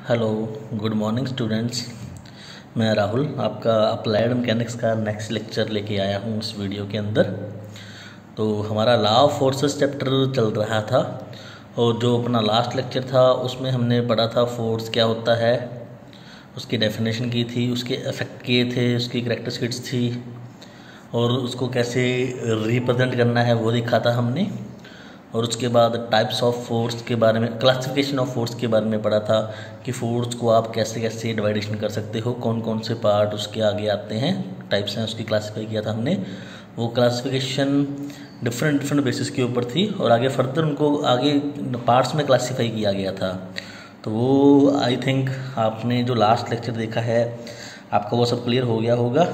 Hello, good morning students. मैं राहुल आपका applied mechanics का नेक्स्ट लेक्चर लेके आया हूँ इस वीडियो के अंदर। तो हमारा लॉ ऑफ फोर्सेस चैप्टर चल रहा था और जो अपना लास्ट लेक्चर था उसमें हमने पढ़ा था फोर्स क्या होता है, उसकी डेफिनेशन की थी, उसके इफेक्ट किए थे, उसकी कैरेक्टरिस्टिक्स थी और उसको कैसे रिप्रेजेंट करना है वो देखा था हमने। और उसके बाद टाइप्स ऑफ फोर्स के बारे में, क्लासिफिकेशन ऑफ फोर्स के बारे में पढ़ा था कि फोर्स को आप कैसे कैसे डिवाइडेशन कर सकते हो, कौन कौन से पार्ट उसके आगे आते हैं, टाइप्स हैं, उसकी क्लासीफाई किया था हमने। वो क्लासिफिकेशन डिफरेंट बेसिस के ऊपर थी और आगे फर्दर उनको आगे पार्ट्स में क्लासीफाई किया गया था। तो वो आई थिंक आपने जो लास्ट लेक्चर देखा है आपका वो सब क्लियर हो गया होगा।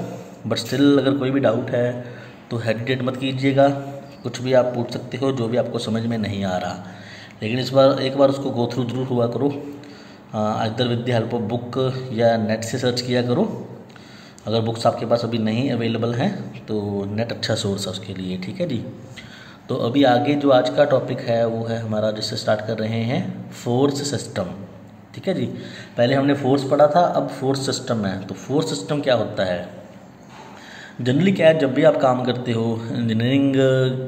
बट स्टिल अगर कोई भी डाउट है तो हेजिटेट मत कीजिएगा, कुछ भी आप पूछ सकते हो जो भी आपको समझ में नहीं आ रहा। लेकिन इस बार एक बार उसको गो थ्रू जरूर हुआ करो, इधर with the help of book या नेट से सर्च किया करो। अगर बुक्स आपके पास अभी नहीं अवेलेबल हैं तो नेट अच्छा सोर्स है उसके लिए, ठीक है जी। तो अभी आगे जो आज का टॉपिक है वो है हमारा, जिससे स्टार्ट कर रहे हैं, फोर्स सिस्टम। ठीक है जी। पहले हमने फोर्स पढ़ा था, अब फोर्स सिस्टम है। तो फोर्स सिस्टम क्या होता है? जनरली क्या है, जब भी आप काम करते हो इंजीनियरिंग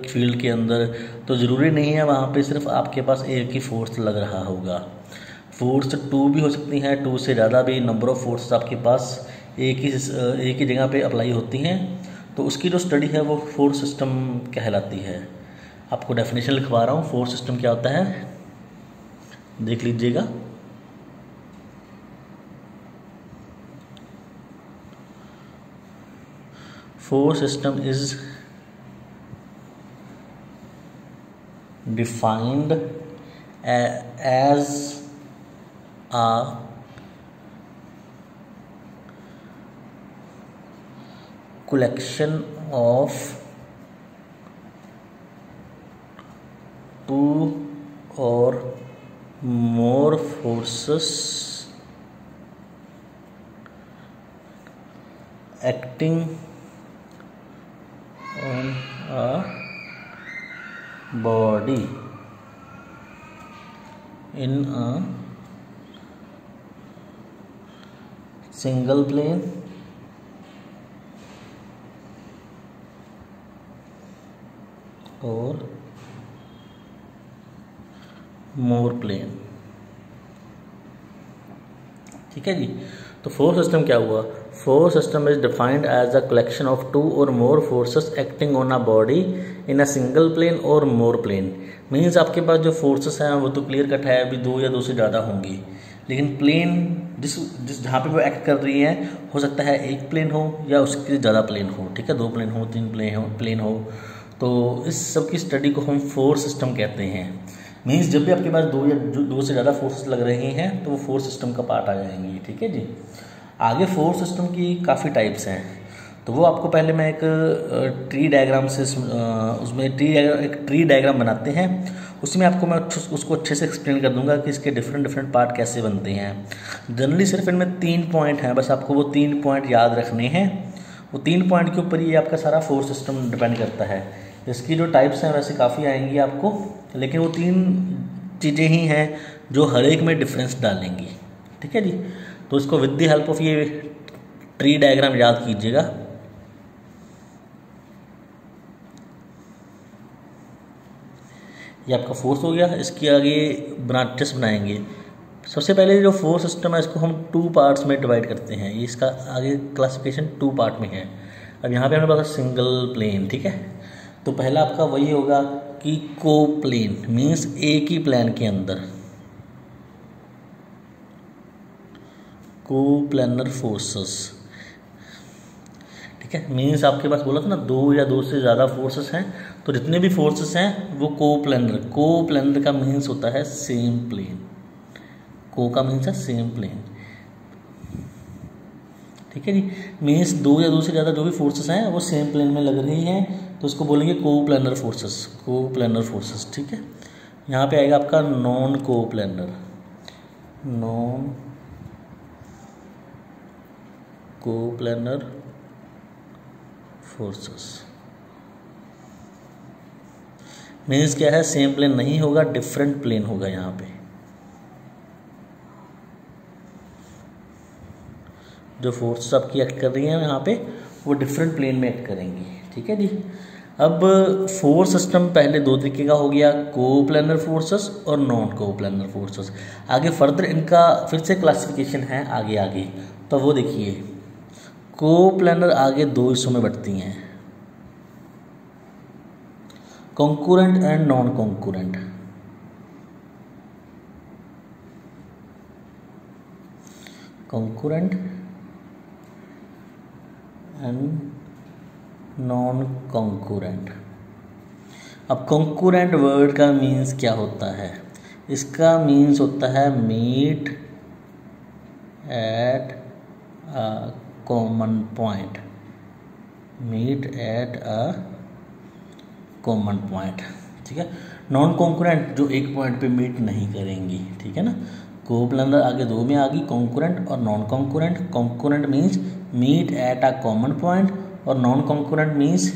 फील्ड के अंदर तो ज़रूरी नहीं है वहाँ पे सिर्फ आपके पास एक ही फोर्स लग रहा होगा। फोर्स 2 भी हो सकती हैं, 2 से ज़्यादा भी नंबर ऑफ़ फोर्स आपके पास एक ही जगह पे अप्लाई होती हैं। तो उसकी जो स्टडी है वो फोर्स सिस्टम कहलाती है। आपको डेफिनेशन लिखवा रहा हूँ, फोर्स सिस्टम क्या होता है देख लीजिएगा। Force system is defined as a collection of two or more forces acting on a body in a single plane or more plane। ठीक है जी। तो फोर्स सिस्टम क्या हुआ? Force system is defined as a collection of 2 और more forces acting on a body in a single plane और more plane. Means आपके पास जो forces हैं वो तो क्लियर कट है, अभी 2 या 2 से ज़्यादा होंगी, लेकिन प्लेन जिस जहाँ पे वो एक्ट कर रही है हो सकता है एक प्लेन हो या उसके ज़्यादा प्लेन हो। ठीक है, 2 प्लेन हो, 3 प्लेन हो। तो इस सब की स्टडी को हम फोर्स सिस्टम कहते हैं। मीन्स जब भी आपके पास 2 से ज़्यादा फोर्सेस लग रहे हैं तो वो फोर्स सिस्टम का पार्ट आ जाएंगी। ठीक है जी। आगे फोर्स सिस्टम की काफ़ी टाइप्स हैं, तो वो आपको पहले मैं एक ट्री डायग्राम से उसमें एक ट्री डायग्राम बनाते हैं, उसमें आपको मैं उसको अच्छे से एक्सप्लेन कर दूंगा कि इसके डिफरेंट पार्ट कैसे बनते हैं। जनरली सिर्फ इनमें 3 पॉइंट हैं, बस आपको वो 3 पॉइंट याद रखने हैं। वो 3 पॉइंट के ऊपर ये आपका सारा फोर्स सिस्टम डिपेंड करता है। इसकी जो टाइप्स हैं वैसे काफ़ी आएंगी आपको, लेकिन वो 3 चीज़ें ही हैं जो हर एक में डिफरेंस डालेंगी। ठीक है जी। तो इसको विद द हेल्प ऑफ ये ट्री डायग्राम याद कीजिएगा। ये आपका फोर्स हो गया, इसके आगे ब्रांचेस बनाएंगे। सबसे पहले जो फोर्स सिस्टम है इसको हम 2 पार्ट्स में डिवाइड करते हैं। ये इसका आगे क्लासिफिकेशन 2 पार्ट में है। अब यहाँ पे हमें पता सिंगल प्लेन। ठीक है, तो पहला आपका वही होगा कि को प्लेन, मीन्स एक ही प्लेन के अंदर को प्लेनर फोर्सेस। ठीक है, मीन्स आपके पास बोला था ना 2 या 2 से ज़्यादा फोर्सेस हैं, तो जितने भी फोर्सेस हैं वो को प्लेनर का मीन्स होता है सेम प्लेन। को का मीन्स है सेम प्लेन। ठीक है जी। मीन्स 2 या 2 से ज़्यादा जो भी फोर्सेस हैं वो सेम प्लेन में लग रही हैं, तो उसको बोलेंगे को प्लेनर फोर्सेस। ठीक है, यहाँ पे आएगा आपका नॉन को प्लेनर फोर्सेस। मीन्स क्या है, सेम प्लेन नहीं होगा, डिफरेंट प्लेन होगा यहाँ पे। जो फोर्स आपकी एक्ट कर रही हैं यहाँ पे वो डिफरेंट प्लेन में एक्ट करेंगी। ठीक है जी। अब फोर्स सिस्टम पहले दो तरीके का हो गया, कोप्लेनर फोर्सेस और नॉन कोप्लेनर फोर्सेस। आगे फर्दर इनका फिर से क्लासिफिकेशन है आगे आगे। तो वो देखिए, कोप्लेनर आगे दो हिस्सों में बढ़ती हैं, concurrent and non concurrent. Concurrent and non concurrent. अब कॉन्कूरेंट वर्ड का मीन्स क्या होता है? इसका मीन्स होता है meet at a common point, meet at a common point. ठीक है। नॉन कॉन्कूरेंट जो एक पॉइंट पे मीट नहीं करेंगी। ठीक है ना। कोप्लेनर आगे दो में आ गई, कॉन्कूरेंट और non concurrent. Concurrent means meet at a common point और non concurrent means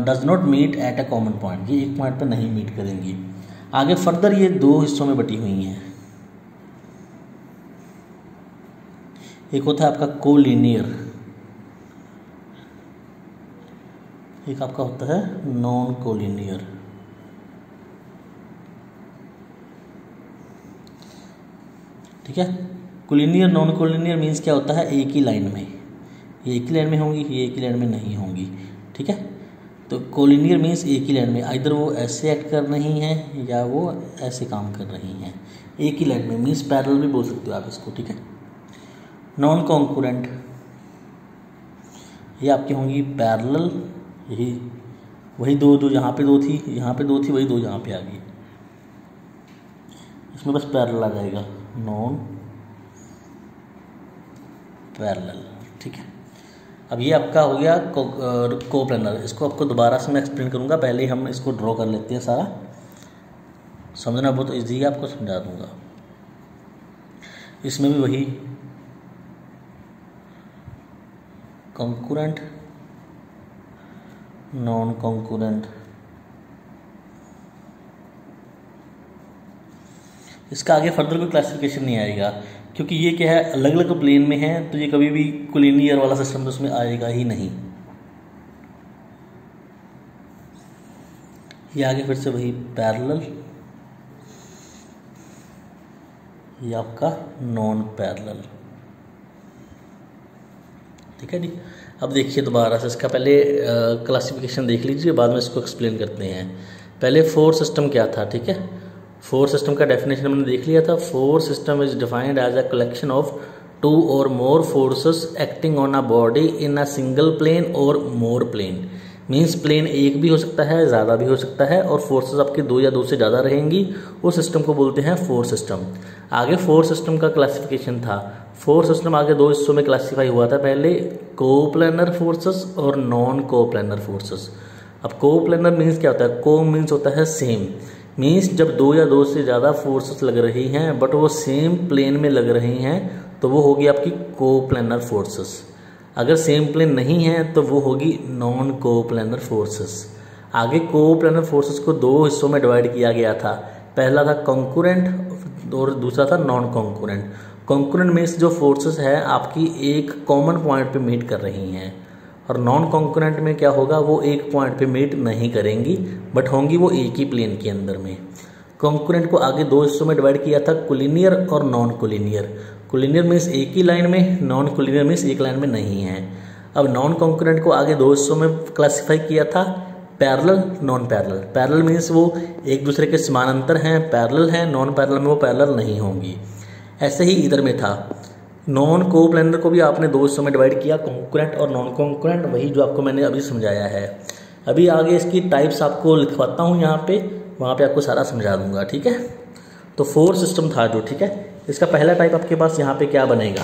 does not meet at a common point, ये एक पॉइंट पर नहीं मीट करेंगी। आगे फर्दर ये दो हिस्सों में बटी हुई हैं। एक होता है आपका कोलिनियर, एक आपका होता है नॉन कोलिनियर। ठीक है। कोलिनियर नॉन कोलिनियर मीन्स क्या होता है? एक ही लाइन में, ये एक ही लाइन में होंगी, ये एक ही लाइन में नहीं होंगी। ठीक है। तो कोलिनियर मीन्स एक ही लाइन में, इधर वो ऐसे एक्ट कर रही हैं या वो ऐसे काम कर रही हैं, एक ही लाइन में, मीन्स पैरेलल भी बोल सकते हो आप इसको। ठीक है। नॉन कॉन्कूरेंट ये आपकी होंगी पैरेलल, यही वही दो यहाँ पे दो थी, यहाँ पे दो थी, वही दो यहाँ पे आ गई, इसमें बस पैरेलल आ जाएगा, नॉन पैरेलल। ठीक है। अब ये आपका हो गया कोप्लेनर। इसको आपको दोबारा से मैं एक्सप्लेन करूँगा, पहले हम इसको ड्रॉ कर लेते हैं, सारा समझना बहुत ईजी है, आपको समझा दूँगा। इसमें भी वही कॉन्कूरेंट नॉन कॉन्कूरेंट। इसका आगे फर्दर कोई क्लासिफिकेशन नहीं आएगा, क्योंकि ये क्या है, अलग अलग प्लेन में है, तो ये कभी भी कोलिनियर वाला सिस्टम तो उसमें आएगा ही नहीं। ये आगे फिर से वही पैरेलल, ये आपका नॉन पैरेलल। ठीक है जी। अब देखिए दोबारा से इसका पहले क्लासिफिकेशन देख लीजिए, बाद में इसको एक्सप्लेन करते हैं। पहले फोर्स सिस्टम क्या था? ठीक है। फोर्स सिस्टम का डेफिनेशन हमने देख लिया था। Force system is defined as a collection of two और more forces acting on a body in a single plane और मोर प्लेन। मीन्स प्लेन एक भी हो सकता है, ज़्यादा भी हो सकता है, और फोर्सेस आपके दो या दो से ज़्यादा रहेंगी, उस सिस्टम को बोलते हैं फोर्स सिस्टम। आगे फोर्स सिस्टम का क्लासिफिकेशन था। फोर्स सिस्टम आगे दो हिस्सों में क्लासीफाई हुआ था, पहले कोप्लेनर फोर्सेस और नॉन कोप्लेनर फोर्सेस। अब कोप्लेनर मीन्स क्या होता है? को मीन्स होता है सेम, मीन्स जब दो या दो से ज़्यादा फोर्सेस लग रही हैं बट वो सेम प्लेन में लग रही हैं तो वो होगी आपकी कोप्लेनर फोर्सेस। अगर सेम प्लेन नहीं है तो वो होगी नॉन कोप्लेनर फोर्सेस। आगे कोप्लेनर फोर्सेस को दो हिस्सों में डिवाइड किया गया था, पहला था कॉन्कूरेंट और दूसरा था नॉन कॉन्कूरेंट। कॉन्कूरेंट मीन्स जो फोर्सेस है आपकी एक कॉमन पॉइंट पे मीट कर रही हैं, और नॉन कॉन्कूरेंट में क्या होगा, वो एक पॉइंट पे मीट नहीं करेंगी बट होंगी वो एक ही प्लेन के अंदर में। कॉन्कूरेंट को आगे दो हिस्सों में डिवाइड किया था, कोलिनियर और नॉन कोलिनियर। कोलिनियर मीन्स एक ही लाइन में, नॉन कोलिनियर मीन्स एक लाइन में नहीं है। अब नॉन कॉन्कूरेंट को आगे दो हिस्सों में क्लासीफाई किया था, parallel non parallel. Parallel means वो एक दूसरे के समानांतर हैं, पैरेलल हैं, नॉन पैरेलल में वो पैरेलल नहीं होंगी। ऐसे ही इधर में था, नॉन कोप्लेनर को भी आपने दो हिस्सों में डिवाइड किया, कॉन्कूरेंट और नॉन कॉन्कूरेंट, वही जो आपको मैंने अभी समझाया है। अभी आगे इसकी टाइप्स आपको लिखवाता हूँ यहाँ पे, वहाँ पे आपको सारा समझा दूंगा। ठीक है। तो फोर्स सिस्टम था जो, ठीक है। इसका पहला टाइप आपके पास यहाँ पे क्या बनेगा,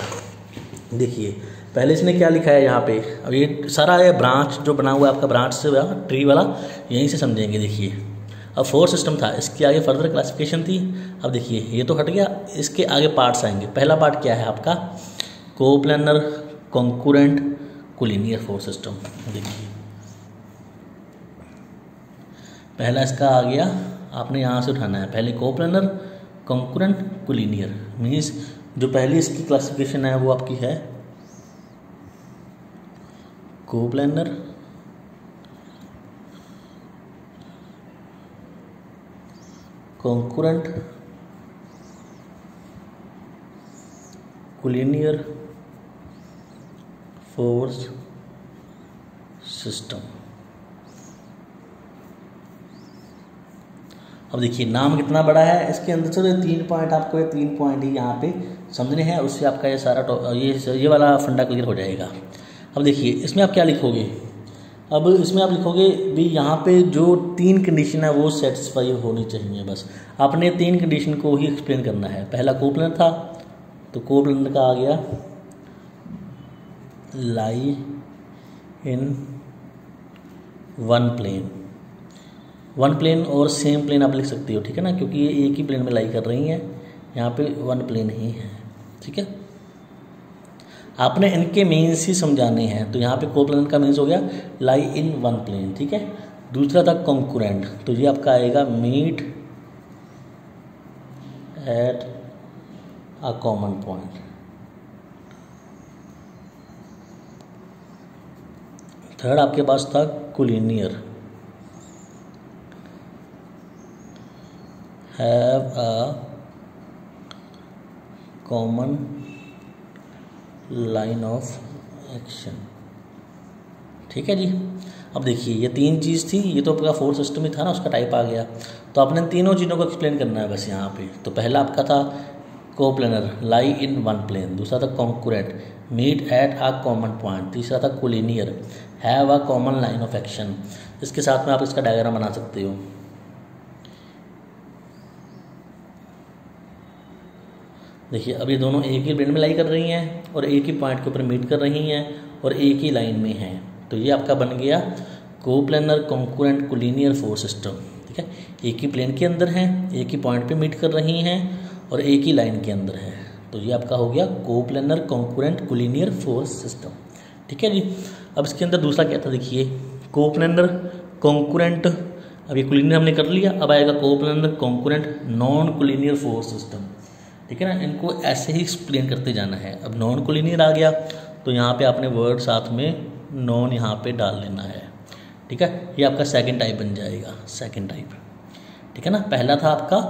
देखिए पहले इसने क्या लिखा है यहाँ पे। अब ये सारा ये ब्रांच जो बना हुआ है आपका, ब्रांच से ट्री वाला, यहीं से समझेंगे। देखिए अब फोर्स सिस्टम था, इसकी आगे फर्दर क्लासिफिकेशन थी। अब देखिए ये तो हट गया, इसके आगे पार्ट्स आएंगे। पहला पार्ट क्या है आपका, कोप्लेनर, कॉन्कूरेंट, कोलिनियर फोर्स सिस्टम। देखिए पहला इसका आ गया, आपने यहाँ से उठाना है, पहले कोप्लेनर, कॉन्कूरेंट, कोलिनियर। मीन्स जो पहली इसकी क्लासिफिकेशन है वो आपकी है coplanar, concurrent, collinear force system. अब देखिए नाम कितना बड़ा है इसके अंदर। चलो 3 पॉइंट आपको, ये 3 पॉइंट ही यहाँ पे समझने हैं, उससे आपका ये सारा ये वाला फंडा क्लियर हो जाएगा। अब देखिए इसमें आप क्या लिखोगे, अब इसमें आप लिखोगे भी यहाँ पे जो 3 कंडीशन है वो सेटिस्फाई होनी चाहिए। बस आपने 3 कंडीशन को ही एक्सप्लेन करना है। पहला कोप्लेनर था, तो कोप्लेनर का आ गया lie in one plane. One plane और सेम प्लेन आप लिख सकते हो, ठीक है ना, क्योंकि ये एक ही प्लेन में लाई कर रही हैं, यहाँ पे वन प्लेन ही है, ठीक है। आपने इनके मीन्स ही समझाने हैं, तो यहाँ पे कोप्लेनर का मीन्स हो गया लाई इन वन प्लेन, ठीक है। दूसरा था कॉन्करेंट, तो ये आपका आएगा meet at a common point. Third आपके पास था collinear, have a common line of action, ठीक है जी। अब देखिए ये 3 चीज़ थी, ये तो आपका फोर्स सिस्टम ही था ना, उसका टाइप आ गया। तो आपने तीनों चीज़ों को एक्सप्लेन करना है बस यहाँ पे। तो पहला आपका था coplanar lie in one plane, दूसरा था concurrent meet at a common point, तीसरा था collinear have a common line of action. इसके साथ में आप इसका डायग्राम बना सकते हो। देखिए अब ये दोनों एक ही प्लेन में लाई कर रही हैं और एक ही पॉइंट के ऊपर मीट कर रही हैं और एक ही लाइन में हैं, तो ये आपका बन गया coplanar concurrent collinear force system, ठीक है। एक ही प्लेन के अंदर हैं, एक ही पॉइंट पे मीट कर रही हैं और एक ही लाइन के अंदर है, तो ये आपका हो गया coplanar concurrent collinear force system, ठीक है जी। अब इसके अंदर दूसरा क्या था, देखिए कोप्लेनर कॉन्करेंट, अब ये कोलिनियर हमने कर लिया, अब आएगा coplanar concurrent non collinear force system, ठीक है ना। इनको ऐसे ही एक्सप्लेन करते जाना है। अब नॉन कोलिनियर आ गया, तो यहाँ पे आपने वर्ड साथ में नॉन यहाँ पे डाल लेना है, ठीक है। ये आपका सेकंड टाइप बन जाएगा, सेकंड टाइप, ठीक है ना। पहला था आपका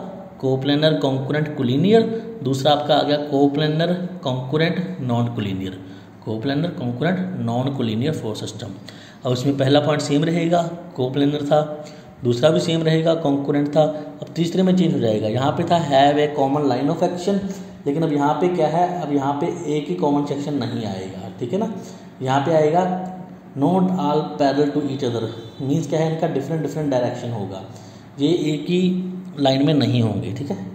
कोप्लेनर कॉन्करेंट कोलिनियर, दूसरा आपका आ गया coplanar concurrent non collinear, coplanar concurrent non collinear force system. अब इसमें पहला पॉइंट सेम रहेगा, कोप्लेनर था, दूसरा भी सेम रहेगा, कॉन्करेंट था। अब तीसरे में चेंज हो जाएगा, यहाँ पे था have a common line of action, लेकिन अब यहाँ पे क्या है, अब यहाँ पे एक ही कॉमन सेक्शन नहीं आएगा, ठीक है ना। यहाँ पे आएगा not all parallel to each other, means क्या है, इनका डिफरेंट डिफरेंट डायरेक्शन होगा, ये एक ही लाइन में नहीं होंगे, ठीक है।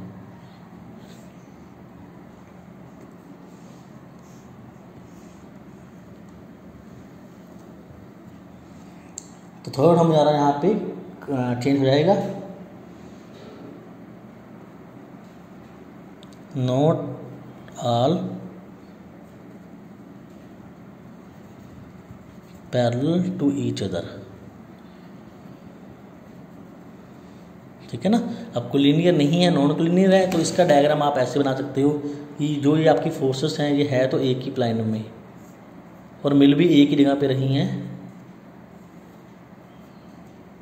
तो थर्ड हमारा यहाँ पे चेंज हो जाएगा, not all parallel to each other, ठीक है ना। अब कोलिनियर नहीं है, नॉन कोलिनियर है, तो इसका डायग्राम आप ऐसे बना सकते हो कि जो ये आपकी फोर्सेस हैं ये है तो एक ही प्लेन में और मिल भी एक ही जगह पे रही हैं,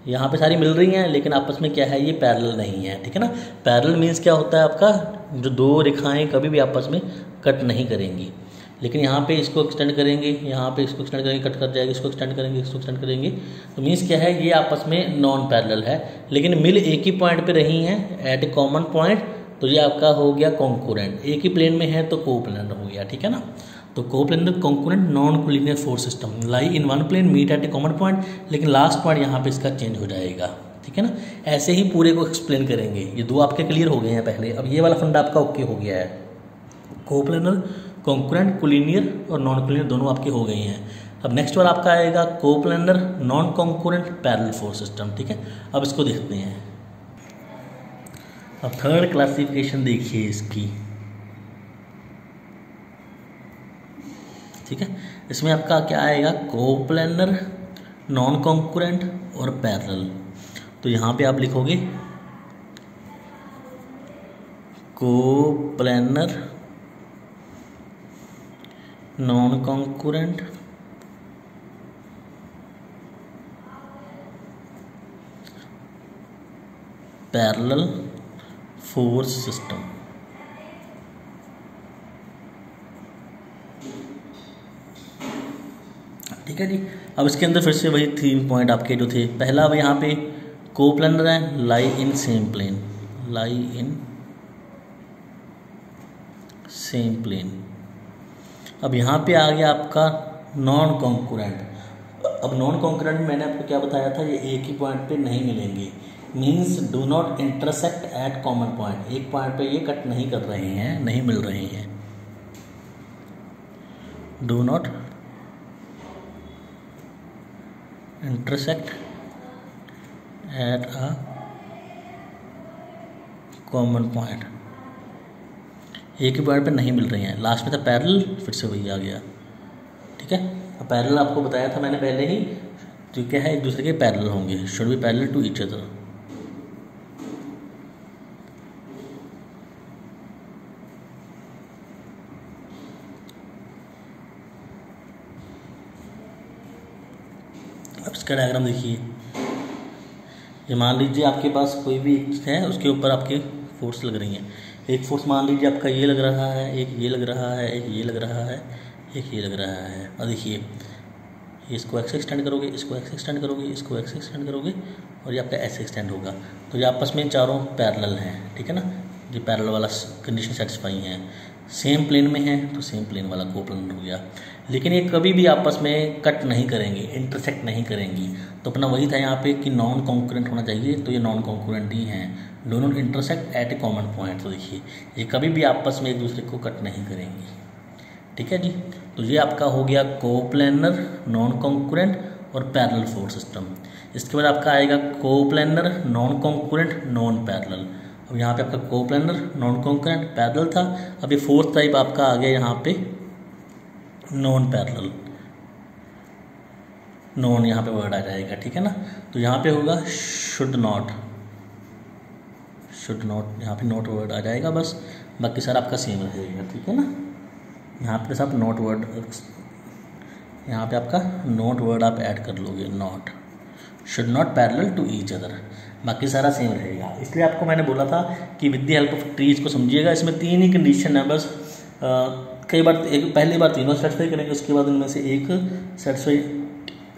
यहाँ पे सारी मिल रही हैं, लेकिन आपस में क्या है, ये पैरेलल नहीं है, ठीक है ना। पैरेलल मीन्स क्या होता है आपका, जो दो रेखाएं कभी भी आपस में कट नहीं करेंगी, लेकिन यहाँ पे इसको एक्सटेंड करेंगे, यहाँ पे इसको एक्सटेंड करेंगे, कट कर जाएगी, इसको एक्सटेंड करेंगे, इसको एक्सटेंड करेंगे, तो मीन्स क्या है, ये आपस में नॉन पैरेलल है, लेकिन मिल एक ही पॉइंट पे रही हैं एट ए कॉमन पॉइंट, तो ये आपका हो गया कॉन्करेंट। एक ही प्लेन में है तो कोप्लेनर हो गया, ठीक है ना। तो coplanar concurrent non collinear force system lie in one plane meet at a common point, लेकिन लास्ट पॉइंट यहाँ पे इसका चेंज हो जाएगा, ठीक है ना। ऐसे ही पूरे को एक्सप्लेन करेंगे। ये दो आपके क्लियर हो गए हैं पहले, अब ये वाला फंडा आपका ओके हो गया है। कोप्लेनर कॉन्करेंट कोलिनियर और नॉन कोलिनियर दोनों आपके हो गए हैं। अब नेक्स्ट वाला आपका आएगा coplanar non concurrent parallel force system, ठीक है। अब इसको देखते हैं। अब थर्ड क्लासिफिकेशन देखिए इसकी, ठीक है। इसमें आपका क्या आएगा, कोप्लेनर नॉन कॉन्करेंट और पैरेलल। तो यहाँ पे आप लिखोगे coplanar non concurrent parallel force system. ठीक है जी। अब इसके अंदर फिर से वही 3 पॉइंट आपके जो थे, पहला अब यहाँ पे कोप्लेनर है, lie in same plane, lie in same plane. अब यहाँ पे आ गया आपका नॉन कॉन्करेंट। अब नॉन कॉन्करेंट में मैंने आपको क्या बताया था, ये एक ही पॉइंट पे नहीं मिलेंगे, means do not intersect at common point. एक पॉइंट पे ये कट नहीं कर रहे हैं, नहीं मिल रहे हैं। Do not intersect at a common point, एक ही पॉइंट पे नहीं मिल रही हैं। लास्ट में था पैरेलल, फिर से वही आ गया। ठीक है, अब पैरेलल आपको बताया था मैंने पहले ही, तो क्या है, एक दूसरे के पैरेलल होंगे, should be parallel to each other. अब इसका डायग्राम देखिए, ये मान लीजिए आपके पास कोई भी है, उसके ऊपर आपके फोर्स लग रही हैं। एक फोर्स मान लीजिए आपका ये लग रहा है, एक ये लग रहा है, एक ये लग रहा है, एक ये लग रहा है। और देखिए इसको एक्स एक्सटेंड करोगे, इसको एक्स एक्सटेंड करोगे, इसको एक्स एक्सटेंड करोगे, और ये आपका ऐसे एक्सटेंड होगा। तो ये आपस में चारों पैरेलल हैं, ठीक है ना, ये पैरेलल वाला कंडीशन सेटिस्फाई है। सेम प्लेन में है तो सेम प्लेन वाला कोप्लेनर हो गया। लेकिन ये कभी भी आपस में कट नहीं करेंगे, इंटरसेक्ट नहीं करेंगी। तो अपना वही था यहाँ पे कि नॉन कॉन्करेंट होना चाहिए, तो ये नॉन कॉन्करेंट ही हैं, don't intersect at a common point. तो देखिए ये कभी भी आपस में एक दूसरे को कट नहीं करेंगी। ठीक है जी, तो ये आपका हो गया कोप्लेनर, नॉन कॉन्करेंट और पैरेलल फोर्स सिस्टम। इसके बाद आपका आएगा coplanar, non concurrent, non parallel. अब यहाँ पे आपका कोप्लेनर, नॉन कॉन्करेंट, पैरेलल था। अब ये फोर्थ टाइप आपका आ गया यहाँ पे नॉन पैरेलल, नॉन यहाँ पे वर्ड आ जाएगा। ठीक है ना, तो यहाँ पे होगा शुड नॉट, शुड नॉट, यहाँ पे नॉट वर्ड आ जाएगा बस, बाकी सारा आपका सेम रहेगा। ठीक है ना, यहाँ पे सब नॉट वर्ड, यहाँ पे आपका नॉट वर्ड आप ऐड कर लोगे, not, should not parallel to each other, बाकी सारा सेम रहेगा। इसलिए आपको मैंने बोला था कि with the help of trees को समझिएगा। इसमें 3 ही कंडीशन है बस, कई बार पहली बार तीनों सेटिस्फाई करेंगे, उसके बाद उनमें से एक सेटिस्फाई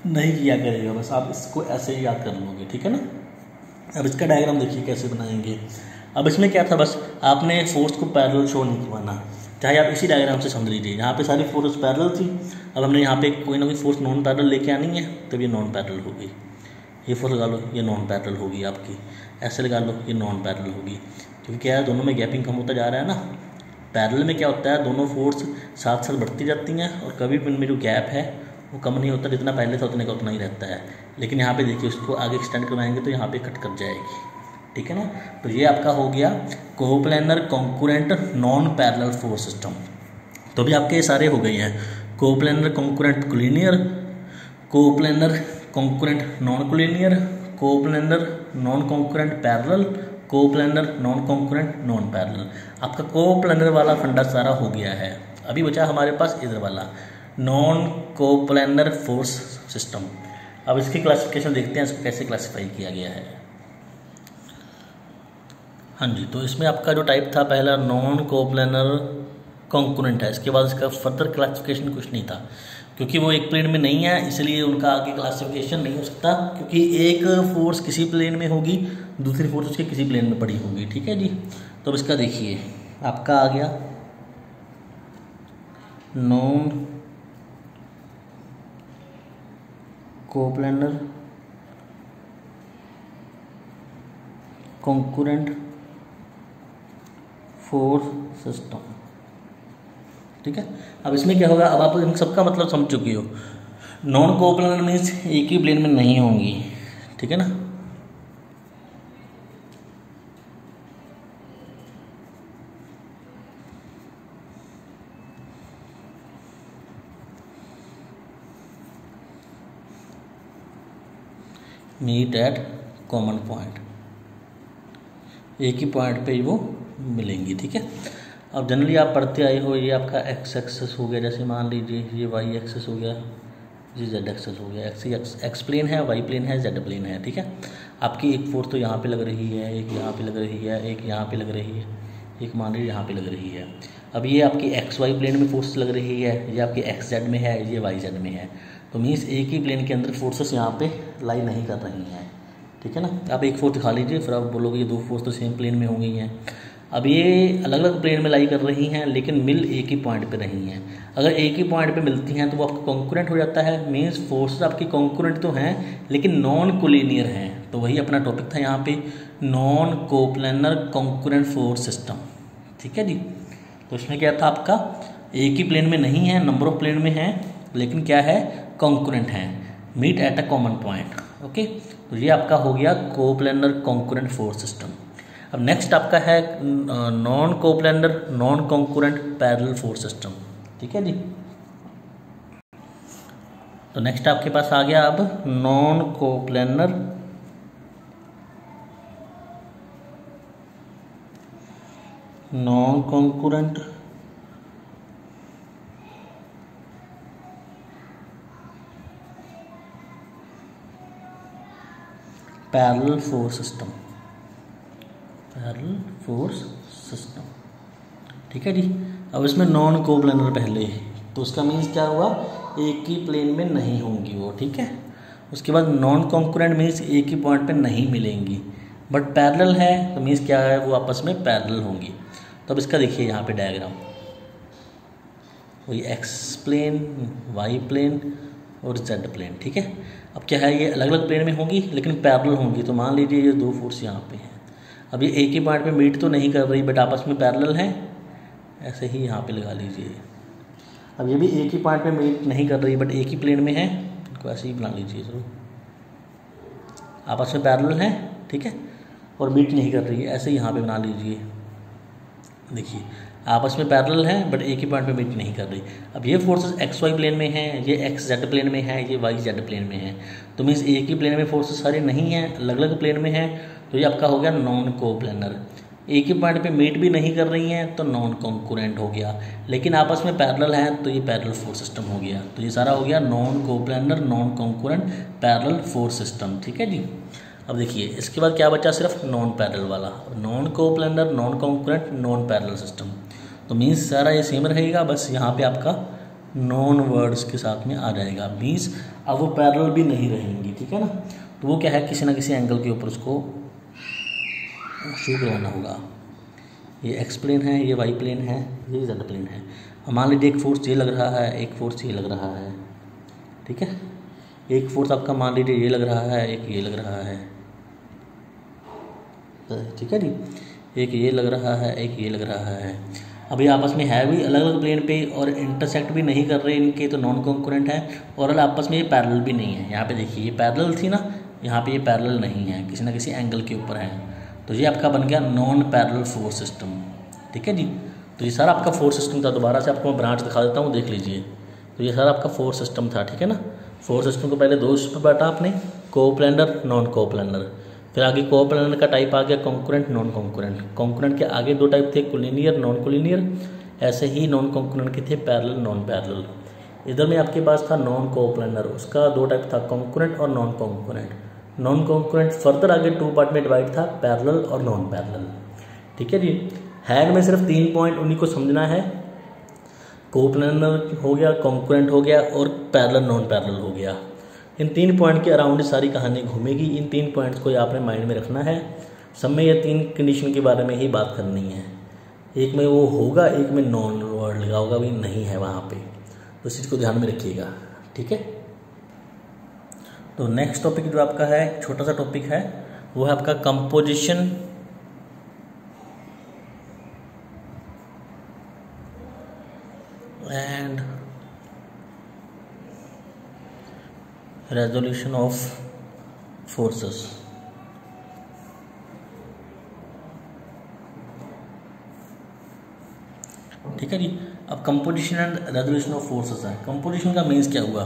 नहीं किया करेगा, बस आप इसको ऐसे ही याद कर लोगे। ठीक है ना, अब इसका डायग्राम देखिए कैसे बनाएंगे। अब इसमें क्या था, बस आपने फोर्स को पैरेलल शो नहीं करवाना, चाहे आप इसी डायग्राम से समझ लीजिए। यहाँ पे सारी फोर्स पैरेलल थी, अब हमने यहाँ पे कोई ना कोई फोर्स नॉन पैरेलल लेके आनी है, तब ये नॉन पैरेलल होगी। ये फोर्स लगा लो, ये नॉन पैरेलल होगी आपकी, ऐसे लगा लो, ये नॉन पैरेलल होगी। क्योंकि क्या है, दोनों में गैपिंग कम होता जा रहा है ना। पैरेलल में क्या होता है, दोनों फोर्स साथ साथ बढ़ती जाती हैं, और कभी भी उनमें जो गैप है वो कम नहीं होता, जितना पहले था उतने का उतना ही रहता है। लेकिन यहाँ पे देखिए, उसको आगे एक्सटेंड करवाएंगे तो यहाँ पे कट कर जाएगी। ठीक है ना, तो ये आपका हो गया coplanar, concurrent, non parallel force system. तो भी आपके ये सारे हो गए हैं, coplanar, concurrent, collinear, coplanar, concurrent, non collinear, coplanar, non concurrent, parallel, coplanar, non concurrent, non parallel. आपका कोप्लेनर वाला फंडा सारा हो गया है। अभी बचा हमारे पास इधर वाला नॉन कोप्लेनर फोर्स सिस्टम। अब इसकी क्लासिफिकेशन देखते हैं, इसको कैसे क्लासिफाई किया गया है। हाँ जी, तो इसमें आपका जो टाइप था पहला नॉन कोप्लेनर कॉन्करेंट है। इसके बाद इसका फर्दर क्लासिफिकेशन कुछ नहीं था, क्योंकि वो एक प्लेन में नहीं है, इसलिए उनका आगे क्लासिफिकेशन नहीं हो सकता। क्योंकि एक फोर्स किसी प्लेन में होगी, दूसरी फोर्स उसके किसी प्लेन में पड़ी होगी। ठीक है जी, तो अब इसका देखिए, आपका आ गया non coplanar concurrent force system. ठीक है, अब इसमें क्या होगा, अब आप इन सबका मतलब समझ चुकी हो। नॉन कोप्लेनर मीन्स एक ही प्लेन में नहीं होंगी। ठीक है ना, मीट एट कॉमन पॉइंट, एक ही पॉइंट पे वो मिलेंगी। ठीक है, अब जनरली आप पढ़ते आए हो, ये आपका एक्स एक्सेस हो गया, जैसे मान लीजिए ये वाई एक्सेस हो गया, जी जेड एक्सेस हो गया, एक्स प्लेन है, वाई प्लेन है, जेड प्लेन है, ठीक है। आपकी एक फोर्स तो यहाँ पे लग रही है, एक यहाँ पे लग रही है, एक यहाँ पे लग रही है, एक मान लीजिए यहाँ पे लग रही है। अब ये आपकी एक्स वाई प्लेन में फोर्स लग रही है, ये आपकी एक्स जेड में है, ये वाई जेड में है। तो मीन्स एक ही प्लेन के अंदर फोर्सेस यहाँ पे लाई नहीं कर रही हैं, ठीक है ना। आप एक फोर्स दिखा लीजिए, फिर आप बोलोगे ये दो फोर्स तो सेम प्लेन में हो गई हैं। अब ये अलग अलग प्लेन में लाई कर रही हैं, लेकिन मिल एक ही पॉइंट पे रही हैं। अगर एक ही पॉइंट पे मिलती हैं तो वो आपका कॉन्करेंट हो जाता है। मीन्स फोर्सेस आपकी कॉन्करेंट तो हैं लेकिन नॉन कोलिनियर हैं। तो वही अपना टॉपिक था यहाँ पे, non coplanar concurrent force system, ठीक है जी। तो इसमें क्या था आपका, एक ही प्लेन में नहीं है, नंबर ऑफ प्लेन में है, लेकिन क्या है, कॉन्करेंट है, meet at a common point. Okay, तो ये आपका हो गया कोप्लेनर कॉन्करेंट फोर्स सिस्टम। अब नेक्स्ट आपका है non coplanar non concurrent parallel force system, ठीक है जी। तो नेक्स्ट आपके पास आ गया अब non coplanar non concurrent parallel force system, parallel force system, ठीक है जी। अब इसमें नॉन कोप्लेनर पहले है, तो उसका मीन्स क्या हुआ, एक ही प्लेन में नहीं होंगी वो, ठीक है। उसके बाद नॉन कॉन्करेंट मीन्स एक ही पॉइंट पे नहीं मिलेंगी, बट पैरेलल है तो मीन्स क्या है, वो आपस में पैरेलल होंगी। तो अब इसका देखिए यहाँ पे डायग्राम, वही एक्स प्लेन, वाई प्लेन और जेड प्लेन, ठीक है। अब क्या है, ये अलग अलग प्लेन में होंगी लेकिन पैरेलल होंगी। तो मान लीजिए ये दो फोर्स यहाँ पे हैं, अब ये एक ही पॉइंट पे मीट तो नहीं कर रही बट आपस में पैरेलल हैं, ऐसे ही यहाँ पे लगा लीजिए। अब ये भी एक ही पॉइंट पे मीट नहीं कर रही बट एक ही प्लेन में है, इनको ऐसे ही बना लीजिए, चलो आपस में पैरेलल हैं, ठीक है, और मीट नहीं कर रही है, ऐसे ही यहाँ पे बना लीजिए। देखिए आपस में पैरेलल हैं बट एक ही पॉइंट पे मीट नहीं कर रही। अब ये फोर्सेस एक्स वाई प्लेन में हैं, ये एक्स जेड प्लेन में है, ये वाई जेड प्लेन में है। तो मीन्स एक ही प्लेन में फोर्सेस सारे नहीं हैं, अलग अलग प्लेन में हैं। तो ये आपका हो गया नॉन कोप्लेनर। एक ही पॉइंट पे मीट भी नहीं कर रही हैं तो नॉन कॉन्करेंट हो गया, लेकिन आपस में पैरेलल हैं तो ये पैरेलल फोर्स सिस्टम हो गया। तो ये सारा हो गया non coplanar non concurrent parallel force system, ठीक है जी। अब देखिए इसके बाद क्या बचा, सिर्फ नॉन पैरेलल वाला, non coplanar non concurrent non parallel system. तो मीन्स सारा ये सेम रहेगा, बस यहाँ पे आपका नॉन वर्ड्स के साथ में आ जाएगा। मीन्स अब वो पैरेलल भी नहीं रहेंगी, ठीक है ना। तो वो क्या है, किसी ना किसी एंगल के ऊपर उसको शो करवाना होगा। ये एक्स प्लेन है, ये वाई प्लेन है, ये जेड प्लेन है। अब मान लीजिए एक फोर्स ये लग रहा है, एक फोर्स ये लग रहा है, ठीक है। एक फोर्स आपका मान लीजिए ये लग रहा है, एक ये लग रहा है, ठीक है जी। एक ये लग रहा है, एक ये लग रहा है। अभी आपस में है भी अलग अलग प्लेन पे और इंटरसेक्ट भी नहीं कर रहे इनके, तो नॉन कॉन्करेंट है। और आपस में ये पैरेलल भी नहीं है। यहाँ पे देखिए ये पैरेलल थी ना, यहाँ पे ये पैरेलल नहीं है, किसी ना किसी एंगल के ऊपर है। तो ये आपका बन गया नॉन पैरेलल फोर्स सिस्टम, ठीक है जी। तो ये सारा आपका फोर्स सिस्टम था। दोबारा से आपको मैं ब्रांच दिखा देता हूँ, देख लीजिए। तो ये सारा आपका फोर्स सिस्टम था, ठीक है ना। फोर्स सिस्टम को पहले दो पर बांटा आपने, कोप्लेनर नॉन कोप्लेनर। फिर आगे कोप्लेनर का टाइप आ गया कॉन्करेंट नॉन कॉन्करेंट। कॉन्करेंट के आगे दो टाइप थे, कोलिनियर नॉन कोलिनियर। ऐसे ही नॉन कॉन्करेंट के थे पैरेलल नॉन पैरेलल। इधर में आपके पास था नॉन कोप्लेनर, उसका दो टाइप था, कॉन्करेंट और non concurrent. Non concurrent further आगे टू पार्ट में डिवाइड था, पैरेलल और नॉन पैरेलल, ठीक है जी। हैंड में सिर्फ 3 पॉइंट उन्हीं को समझना है, कोप्लेनर हो गया, कॉन्करेंट हो गया और पैरेलल नॉन पैरेलल हो गया। इन 3 पॉइंट के अराउंड सारी कहानी घूमेगी। इन 3 पॉइंट्स को आपने माइंड में रखना है। सब में ये 3 कंडीशन के बारे में ही बात करनी है। एक में वो होगा, एक में नॉन वर्ड लगा होगा, भी नहीं है वहाँ पे, तो इस चीज़ को ध्यान में रखिएगा, ठीक है। तो नेक्स्ट टॉपिक जो आपका है, छोटा सा टॉपिक है, वो है आपका composition and resolution of forces. ठीक है जी। अब composition and resolution of forces है। कंपोजिशन का मीन्स क्या हुआ,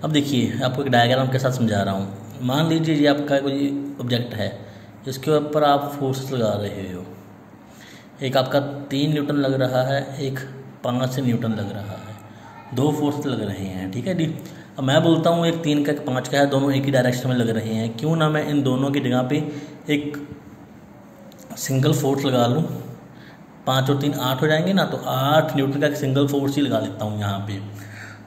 अब देखिए आपको एक डायग्राम के साथ समझा रहा हूँ। मान लीजिए ये आपका कोई ऑब्जेक्ट है, इसके ऊपर आप फोर्सेस लगा रहे हो। एक आपका 3 न्यूटन लग रहा है, एक 5 न्यूटन लग रहा है, 2 फोर्स लग रहे हैं, ठीक है जी। अब मैं बोलता हूँ एक 3 का एक 5 का है, दोनों एक ही डायरेक्शन में लग रहे हैं, क्यों ना मैं इन दोनों की जगह पे एक सिंगल फोर्स लगा लूँ। 5 और 3 8 हो जाएंगे ना, तो 8 न्यूटन का एक सिंगल फोर्स ही लगा लेता हूँ यहाँ पे,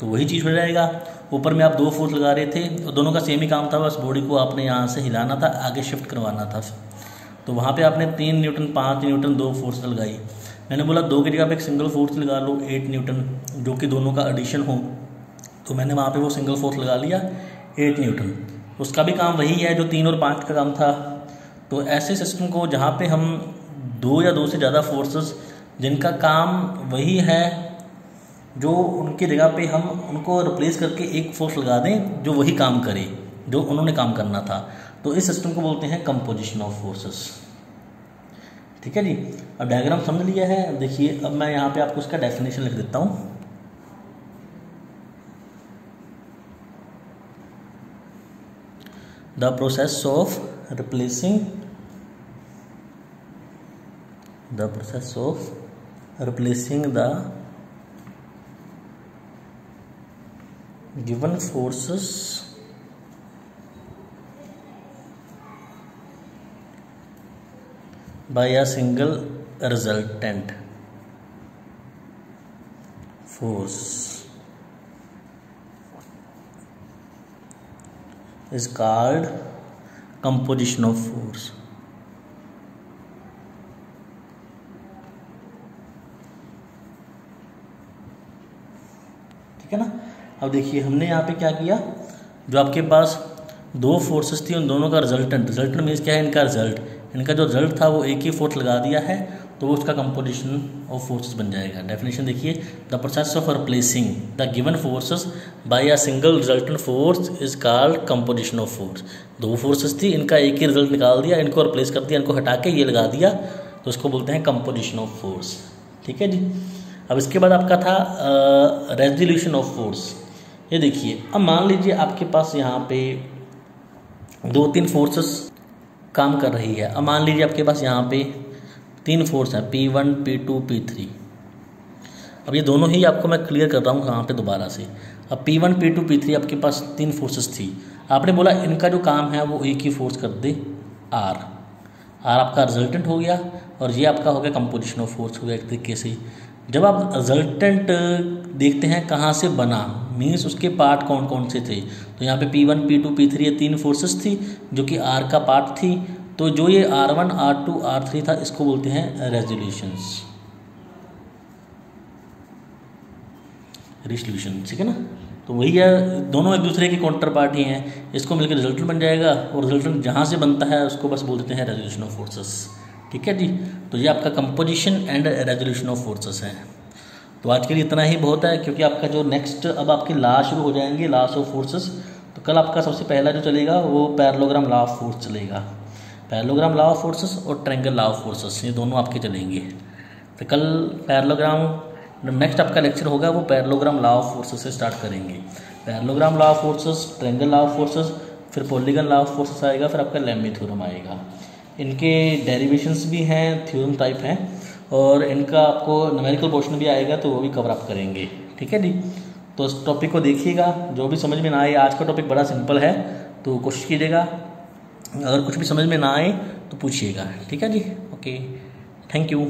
तो वही चीज़ हो जाएगा। ऊपर में आप 2 फोर्स लगा रहे थे, तो दोनों का सेम ही काम था, बस बॉडी को आपने यहाँ से हिलाना था, आगे शिफ्ट करवाना था। तो वहाँ पे आपने 3 न्यूटन 5 न्यूटन 2 फोर्स लगाई। मैंने बोला 2 की जगह पे एक सिंगल फोर्स लगा लो 8 न्यूटन, जो कि दोनों का एडिशन हो, तो मैंने वहाँ पे वो सिंगल फोर्स लगा लिया 8 न्यूटन। उसका भी काम वही है जो 3 और 5 का काम था। तो ऐसे सिस्टम को जहाँ पे हम 2 या 2 से ज़्यादा फोर्सेस जिनका काम वही है, जो उनकी जगह पे हम उनको रिप्लेस करके एक फोर्स लगा दें जो वही काम करे जो उन्होंने काम करना था, तो इस सिस्टम को बोलते हैं कंपोजिशन ऑफ फोर्सेस। ठीक है जी, अब डायग्राम समझ लिया है। देखिए अब मैं यहाँ पे आपको इसका डेफिनेशन लिख देता हूँ। The process of replacing the given forces by a single resultant force is called composition of force। ठीक है ना। अब देखिए हमने यहाँ पे क्या किया, जो आपके पास 2 फोर्सेस थी उन दोनों का रिजल्टेंट मीन्स क्या है, इनका रिजल्ट, इनका जो रिजल्ट था वो एक ही फोर्स लगा दिया है, तो वो उसका कंपोजिशन ऑफ फोर्सेस बन जाएगा। डेफिनेशन देखिए, the process of replacing the given forces by a single resultant force is called composition of force. 2 forces थी, इनका एक ही रिजल्ट निकाल दिया, इनको रिप्लेस कर दिया, इनको हटा के ये लगा दिया, तो इसको बोलते हैं कंपोजिशन ऑफ फोर्स। ठीक है जी। अब इसके बाद आपका था रेजोल्यूशन ऑफ फोर्स। ये देखिए, अब मान लीजिए आपके पास यहाँ पे 2-3 फोर्सेस काम कर रही है। अब मान लीजिए आपके पास यहाँ पे 3 फोर्स हैं, P1 P2 P3। अब ये दोनों ही आपको मैं क्लियर कर रहा हूँ यहाँ पे दोबारा से। अब P1 P2 P3 आपके पास 3 फोर्सेस थी, आपने बोला इनका जो काम है वो एक ही फोर्स कर दे R आपका रिजल्टेंट हो गया, और ये आपका हो गया कंपोजिशन ऑफ फोर्स हो गया एक तरीके से। जब आप रिजल्टेंट देखते हैं कहाँ से बना, मीन्स उसके पार्ट कौन कौन से थे, तो यहाँ पे P1 P2 P3 ये 3 फोर्सेस थी जो कि R का पार्ट थी, तो जो ये R1 R2 R3 था इसको बोलते हैं रेजोल्यूशंस, रिजोल्यूशन। ठीक है ना। तो वही है, दोनों एक दूसरे की काउंटर पार्टी हैं, इसको मिलकर रिजल्टेंट बन जाएगा, और रिजल्टेंट जहाँ से बनता है उसको बस बोल देते हैं रेजोल्यूशन ऑफ फोर्सेस। ठीक है जी। तो ये आपका composition and resolution of forces है। तो आज के लिए इतना ही बहुत है, क्योंकि आपका जो नेक्स्ट अब आपके लॉ शुरू हो जाएंगे, लॉस ऑफ फोर्सेस। तो कल आपका सबसे पहला जो चलेगा वो पैरेललोग्राम लॉ ऑफ फोर्स चलेगा। पैरेललोग्राम लॉ ऑफ फोर्सेस और ट्रायंगल लॉ ऑफ फोर्सेस, ये दोनों आपके चलेंगे। तो कल पैरेललोग्राम, नेक्स्ट आपका लेक्चर होगा वो पैरेललोग्राम लॉ ऑफ फोर्सेस से स्टार्ट करेंगे। Parallelogram law of forces, triangle law of forces, फिर पॉलीगन लॉ ऑफ फोर्सेस आएगा, फिर आपका लेम्बी थ्योरम आएगा। इनके डेरिवेशंस भी हैं, थ्योरम टाइप हैं, और इनका आपको न्यूमेरिकल पोर्शन भी आएगा, तो वो भी कवर अप करेंगे। ठीक है जी। तो इस टॉपिक को देखिएगा, जो भी समझ में ना आए, आज का टॉपिक बड़ा सिंपल है, तो कोशिश कीजिएगा, अगर कुछ भी समझ में ना आए तो पूछिएगा। ठीक है जी। Okay, thank you.